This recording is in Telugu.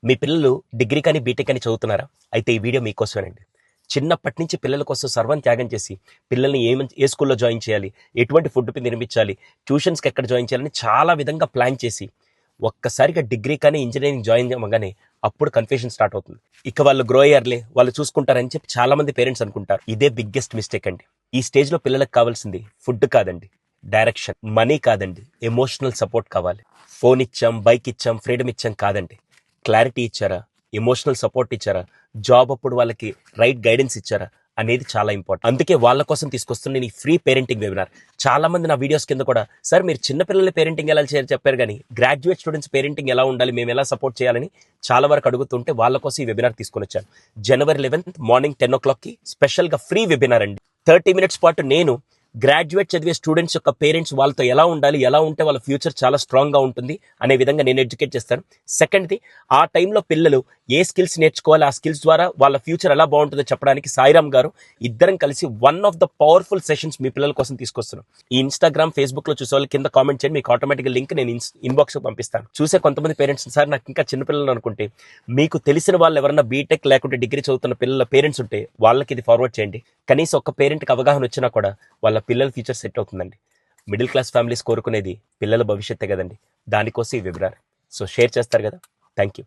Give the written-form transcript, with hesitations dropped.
మీ పిల్లలు డిగ్రీ కానీ బీటెక్ అని చదువుతున్నారా? అయితే ఈ వీడియో మీకోసమేనండి. చిన్నప్పటి నుంచి పిల్లల కోసం సర్వం త్యాగం చేసి పిల్లల్ని ఏ స్కూల్లో జాయిన్ చేయాలి, ఎటువంటి ఫుడ్ నిర్మించాలి, ట్యూషన్స్కి ఎక్కడ జాయిన్ చేయాలని చాలా విధంగా ప్లాన్ చేసి ఒక్కసారిగా డిగ్రీ కానీ ఇంజనీరింగ్ జాయిన్ చేయగానే అప్పుడు కన్ఫ్యూషన్ స్టార్ట్ అవుతుంది. ఇక వాళ్ళు గ్రో అయ్యారులే, వాళ్ళు చూసుకుంటారని చెప్పి చాలా మంది పేరెంట్స్ అనుకుంటారు. ఇదే బిగ్గెస్ట్ మిస్టేక్ అండి. ఈ స్టేజ్లో పిల్లలకు కావాల్సింది ఫుడ్ కాదండి, డైరెక్షన్, మనీ కాదండి, ఎమోషనల్ సపోర్ట్ కావాలి. ఫోన్ ఇచ్చాం, బైక్ ఇచ్చాం, ఫ్రీడమ్ ఇచ్చాం కాదండి. క్లారిటీ ఇచ్చారా, ఎమోషనల్ సపోర్ట్ ఇచ్చారా, జాబ్ అప్పుడు వాళ్ళకి రైట్ గైడెన్స్ ఇచ్చారా అనేది చాలా ఇంపార్టెంట్. అందుకే వాళ్ళ కోసం తీసుకొస్తున్న నేను ఈ ఫ్రీ పేరెంటింగ్ వెబినార్. చాలా మంది నా వీడియోస్ కింద కూడా, సార్ మీరు చిన్నపిల్లల పేరెంటింగ్ ఎలా చేయాలి చెప్పారు, కానీ గ్రాడ్యుయేట్ స్టూడెంట్స్ పేరెంటింగ్ ఎలా ఉండాలి, మేము ఎలా సపోర్ట్ చేయాలని చాలా వరకు అడుగుతుంటే వాళ్ళ కోసం ఈ వెబినార్ తీసుకొని వచ్చాను. January 11th మార్నింగ్ 10 o'clockకి స్పెషల్గా ఫ్రీ వెబినార్ అండి. 30 minutes పాటు నేను గ్రాడ్యుయేట్ చదివే స్టూడెంట్స్ యొక్క పేరెంట్స్ వాళ్ళతో ఎలా ఉండాలి, ఎలా ఉంటే వాళ్ళ ఫ్యూచర్ చాలా స్ట్రాంగ్గా ఉంటుంది అనే విధంగా నేను ఎడ్యుకేట్ చేస్తాను. సెకండ్ది, ఆ టైంలో పిల్లలు ఏ స్కిల్స్ నేర్చుకోవాలి, ఆ స్కిల్స్ ద్వారా వాళ్ళ ఫ్యూచర్ ఎలా బాగుంటుందో చెప్పడానికి సాయిరామ్ గారు ఇద్దరం కలిసి one of the powerful sessions మీ పిల్లల కోసం తీసుకొస్తున్నాం. ఈ ఇన్స్టాగ్రామ్, ఫేస్బుక్లో చూసే వాళ్ళు కింద కామెంట్ చేయండి, మీకు ఆటోమేటిక్గా లింక్ నేను ఇన్బాక్స్ పంపిస్తాను. చూసే కొంతమంది పేరెంట్స్, సార్ నాకు ఇంకా చిన్నపిల్లలు అనుకుంటే, మీకు తెలిసిన వాళ్ళు ఎవరైనా బీటెక్ లేకుంటే డిగ్రీ చదువుతున్న పిల్లల పేరెంట్స్ ఉంటే వాళ్ళకి ఇది ఫార్వర్డ్ చేయండి. కనీసం ఒక్క పేరెంట్కి అవగాహన వచ్చినా కూడా వాళ్ళ పిల్లల ఫ్యూచర్ సెట్ అవుతుందండి. మిడిల్ క్లాస్ ఫ్యామిలీస్ కోరుకునేది పిల్లల భవిష్యత్తే కదండి. దానికోసం ఈ వెబినార్. సో షేర్ చేస్తారు కదా. Thank you.